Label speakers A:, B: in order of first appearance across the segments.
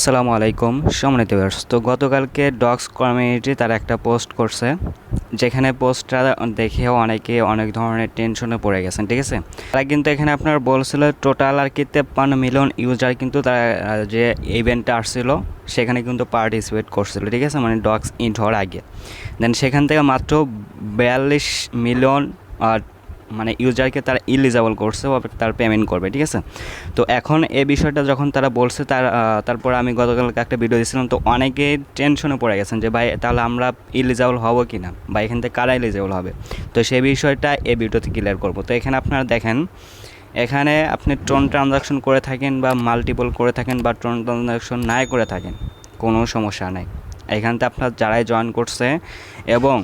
A: আসসালামু আলাইকুম সম্মানিত ভিউয়ার্স। তো গতকালকে ডগস কমিউনিটি তারা একটা পোস্ট করছে, যেখানে পোস্টটা দেখেও অনেকে অনেক ধরনের টেনশনে পড়ে গেছেন। ঠিক আছে, তারা কিন্তু এখানে আপনার বলছিল টোটাল আর কি 53 মিলিয়ন ইউজার কিন্তু তারা যে ইভেন্টটা আসছিল সেখানে কিন্তু পার্টিসিপেট করছিল। ঠিক আছে, মানে ডগস ইন্ট হওয়ার আগে। দেন সেখান থেকে মাত্র 42 মিলিয়ন মানে ইউজারকে তারা ইলিজিবল করছে বা তার পেমেন্ট করবে। ঠিক আছে, তো এখন এই বিষয়টা যখন তারা বলছে তারপর আমি গতকালকে একটা ভিডিও দিয়েছিলাম, তো অনেকে টেনশনে পড়ে গেছেন যে ভাই তাহলে আমরা ইলিজিবল হব কি না, বা এখান থেকে কারা ইলিজিবল হবে। তো সেই বিষয়টা এই ভিডিওতে ক্লিয়ার করব। তো এখানে আপনারা দেখেন, এখানে আপনি ট্রন ট্রানজাকশন করে থাকেন বা মাল্টিপল করে থাকেন বা ট্রন ট্রানজাকশন নাই করে থাকেন, কোনো সমস্যা নাই। এখানতে আপনার যারাই জয়েন করছে এবং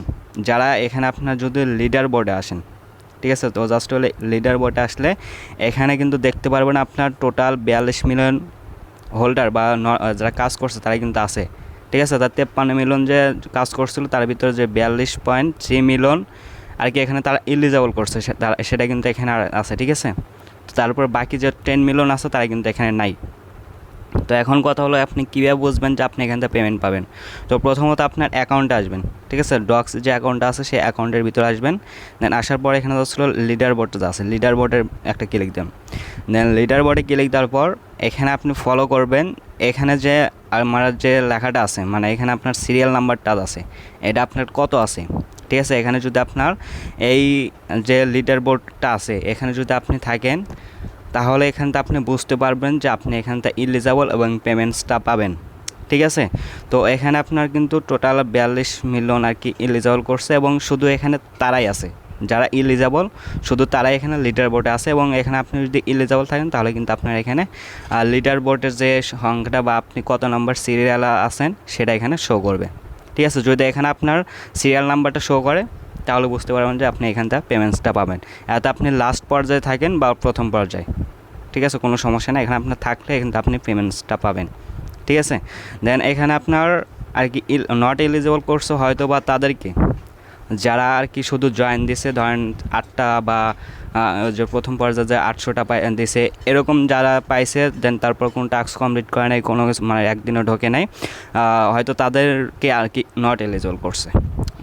A: যারা এখানে আপনার যদি লিডার বোর্ডে আসেন, ঠিক আছে, তো জাস্ট হলে লিডার বোর্ডে আসলে এখানে কিন্তু দেখতে পারবেন আপনার টোটাল 42 মিলিয়ন হোল্ডার বা যারা কাজ করছে তারা কিন্তু আছে। ঠিক আছে, তার 53 মিলিয়ন যে কাজ করছিল তার ভিতরে যে 42.3 মিলিয়ন আর কি এখানে তারা ইলিজিবল করছে, সেটা কিন্তু এখানে আছে। ঠিক আছে, তো তারপর বাকি যে 10 মিলিয়ন আছে তারা কিন্তু এখানে নাই। তো এখন কথা হলো আপনি কীভাবে বুঝবেন যে আপনি এখান থেকে পেমেন্ট পাবেন। তো প্রথমত আপনার অ্যাকাউন্টে আসবেন। ঠিক আছে, ডক্স যে অ্যাকাউন্টটা আছে সেই অ্যাকাউন্টের ভিতরে আসবেন। দেন আসার পর এখানে ছিল লিডার বোর্ডটা আছে, লিডার বোর্ডের একটা ক্লিক দেন। দেন লিডার বোর্ডে ক্লিক দেওয়ার পর এখানে আপনি ফলো করবেন। এখানে যে আমার যে লেখাটা আছে, মানে এখানে আপনার সিরিয়াল নাম্বারটা আছে, এটা আপনার কত আছে। ঠিক আছে, এখানে যদি আপনার এই যে লিডার বোর্ডটা আছে এখানে যদি আপনি থাকেন, তাহলে এখানটা আপনি বুঝতে পারবেন যে আপনি এখানটা ইলিজিবল এবং পেমেন্টসটা পাবেন। ঠিক আছে, তো এখানে আপনার কিন্তু টোটাল 42 মিলিয়ন আর কি ইলিজিবল করছে, এবং শুধু এখানে তারাই আছে যারা ইলিজিবল, শুধু তারাই এখানে লিডার বোর্ডে আছে। এবং এখানে আপনি যদি ইলিজিবল থাকেন তাহলে কিন্তু আপনার এখানে লিডার বোর্ডের যে সংখ্যাটা বা আপনি কত নম্বর সিরিয়াল আছেন সেটা এখানে শো করবে। ঠিক আছে, যদি এখানে আপনার সিরিয়াল নাম্বারটা শো করে তাহলে বুঝতে পারবেন যে আপনি এখানটা পেমেন্টসটা পাবেন। এত আপনি লাস্ট পর্যায়ে থাকেন বা প্রথম পর্যায়ে, ঠিক আছে, কোনো সমস্যা নেই, এখানে আপনার থাকলে এখানে আপনি পেমেন্টসটা পাবেন। ঠিক আছে, দেন এখানে আপনার আর কি নট এলিজিবল করছে হয়তো বা তাদেরকে যারা আর কি শুধু জয়েন দিছে, ধরেন 8টা বা যে প্রথম পর্যায়ে যে 800টা দিছে এরকম যারা পাইছে, দেন তারপর কোনো টাস্ক কমপ্লিট করে নাই, কোনো মানে একদিনও ঢোকে নাই, হয়তো তাদেরকে আর কি নট এলিজিবল করছে।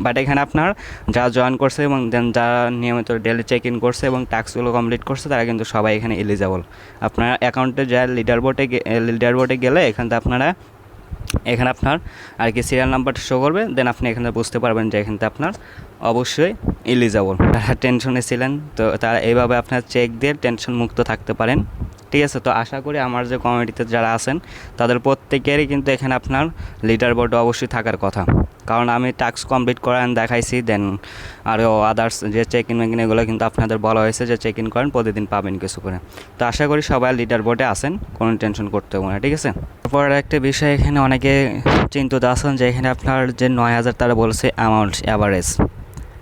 A: বাট এখানে আপনার যারা জয়েন করছে এবং দেন যারা নিয়মিত ডেলি চেক ইন করছে এবং টাস্কগুলো কমপ্লিট করছে তারা কিন্তু সবাই এখানে এলিজিবল। আপনার অ্যাকাউন্টে যা লিডার বোর্ডে গেলে এখানটা আপনারা এখানে আপনার আর কি সিরিয়াল নাম্বারটা শো করবে। দেন আপনি এখানে বুঝতে পারবেন যে এখানটা আপনার অবশ্যই এলিজিবল। তারা টেনশনে ছিলেন, তো তারা এইভাবে আপনার চেক দিয়ে টেনশন মুক্ত থাকতে পারেন। ঠিক আছে, তো আশা করি আমার যে কমিউনিটিতে যারা আছেন তাদের প্রত্যেকেরই কিন্তু এখানে আপনার লিডার বোর্ডে অবশ্যই থাকার কথা, কারণ আমি টাস্ক কমপ্লিট করেন দেখাইছি। দেন আরও আদার্স যে চেক ইন মেকিন এগুলো কিন্তু আপনাদের বলা হয়েছে যে চেক ইন করেন, প্রতিদিন পাবেন কিছু করে। তো আশা করি সবাই লিডার বোর্ডে আছেন, কোনো টেনশন করতে হবে না। ঠিক আছে, তারপর একটা বিষয় এখানে অনেকে চিন্তিত আছেন যে এখানে আপনার যে 9,000 তারা বলছে অ্যামাউন্ট অ্যাভারেজ,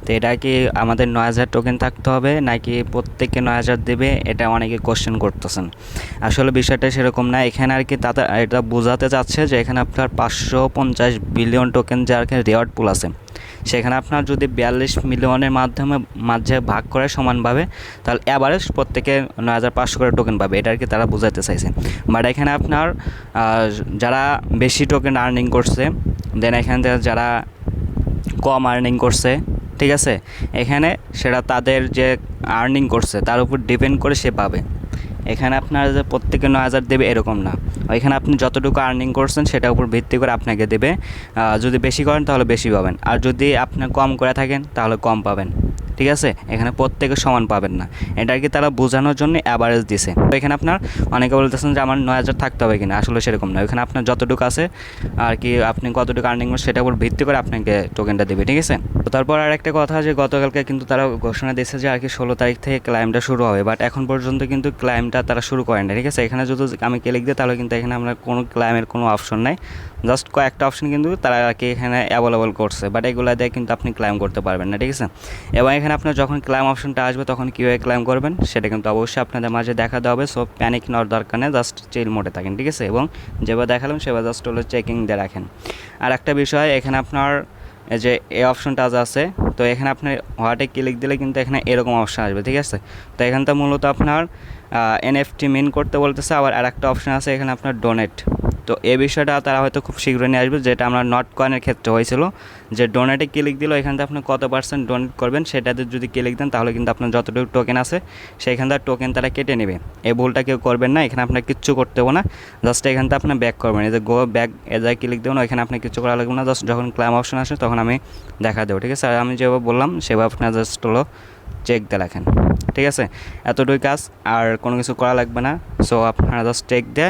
A: তো এটা কি আমাদের 9,000 টোকেন থাকতে হবে নাকি প্রত্যেককে 9,000 দেবে, এটা অনেকে কোশ্চেন করতেছেন। আসলে বিষয়টা সেরকম না। এখানে আর কি তারা এটা বোঝাতে চাচ্ছে যে এখানে আপনার 550 বিলিয়ন টোকেন যে আর কি রেওয়ার্ড পুল আছে, সেখানে আপনার যদি 42 মিলিয়নের মাঝে ভাগ করে সমানভাবে, তাহলে অ্যাভারেজ প্রত্যেকে 9,500 করে টোকেন পাবে, এটা আর কি তারা বোঝাতে চাইছে। বাট এখানে আপনার যারা বেশি টোকেন আর্নিং করছে, দেন এখান থেকে যারা কম আর্নিং করছে, ঠিক আছে, এখানে সেটা তাদের যে আর্নিং করছে তার উপর ডিপেন্ড করে সে পাবে। এখানে আপনার যে প্রত্যেকে 9,000 দেবে এরকম না, এখানে আপনি যতটুকু আর্নিং করছেন সেটার উপর ভিত্তি করে আপনাকে দেবে। যদি বেশি করেন তাহলে বেশি পাবেন, আর যদি আপনি কম করে থাকেন তাহলে কম পাবেন। ঠিক আছে, এখানে প্রত্যেকে সমান পাবেন না, এটা আর কি তারা বোঝানোর জন্য অ্যাভারেজ দিছে। তো এখানে আপনার অনেকে বলতেছেন যে আমার 9,000 থাকতে হবে কিনা, আসলে সেরকম না। এখানে আপনার যতটুকু আছে আর কি আপনি কতটুকু আর্নিং করছেন সেটার উপর ভিত্তি করে আপনাকে টোকেনটা দেবে। ঠিক আছে, তো তারপর আর একটা কথা যে গতকালকে কিন্তু তারা ঘোষণা দিয়েছে যে আর কি 16 তারিখ থেকে ক্লাইমটা শুরু হবে, বাট এখন পর্যন্ত কিন্তু ক্লাইমটা তারা শুরু করেন না। ঠিক আছে, এখানে যদি আমি ক্লিক দিই তাহলে কিন্তু এখানে আমরা কোনো ক্লাইমের কোনো অপশন নাই, জাস্ট কয়েকটা অপশন কিন্তু তারা আর কি এখানে অ্যাভেলেবল করছে, বাট এগুলো দিয়ে কিন্তু আপনি ক্লাইম করতে পারবেন না। ঠিক আছে, এবং এখানে আপনার যখন ক্লাইম অপশনটা আসবে তখন কীভাবে ক্লাইম করবেন সেটা কিন্তু অবশ্যই আপনাদের মাঝে দেখাতে হবে। সো প্যানিক নেওয়ার দরকার নেই, জাস্ট চিল মোডে থাকেন। ঠিক আছে, এবং যেভাবে দেখালাম সেভাবে জাস্ট হলো চেকিং দিয়ে রাখেন। আর একটা বিষয়, এখানে আপনার এই যে এই অপশনটা আছে, তো এখানে আপনি হোয়াটে ক্লিক দিলে কিন্তু এখানে এরকম অপশন আসবে। ঠিক আছে, তো এখানটা মূলত আপনার এনএফটি মিন করতে বলতেছে। আবার আর একটা অপশন আছে এখানে আপনার ডোনেট, তো এই বিষয়টা তারা হয়তো খুব শীঘ্রই নিয়ে আসবে, যেটা আমরা নট কয়েনের ক্ষেত্রে হয়েছিল, যে ডোনেটে ক্লিক দিল এখান থেকে আপনি কত % ডোনেট করবেন সেটাতে যদি ক্লিক দেন তাহলে কিন্তু আপনার যতটুকু টোকেন আছে সেইখান থেকে টোকেন তারা কেটে নেবে। এই ভুলটা কেউ করবেন না, এখানে আপনার কিচ্ছু করতে হবে না, জাস্ট এখান থেকে আপনি ব্যাক করবেন, এই যে গো ব্যাক এজায় ক্লিক দেবেন, এখানে আপনি কিছু করা লাগবে না, জাস্ট যখন ক্লাইম অপশন আসে তখন আমি দেখা দেবো, ঠিক আছে। আর আমি যেভাবে বললাম সেভাবে আপনার জাস্ট হলো চেক দিয়ে রাখেন, ঠিক আছে। এতটুকুই কাজ, আর কোনো কিছু করা লাগবে না। সো আপনারা জাস্ট চেক দিয়ে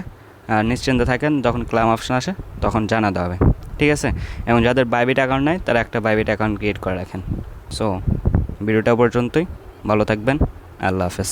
A: নিশ্চিন্তে থাকেন, যখন ক্লাইম অপশন আসে তখন জানাতে হবে, ঠিক আছে। এবং যাদের বাইবিট অ্যাকাউন্ট নাই তারা একটা বাইবিট অ্যাকাউন্ট ক্রিয়েট করে রাখেন। সো ভিডিওটা পর্যন্তই, ভালো থাকবেন, আল্লাহ হাফেজ।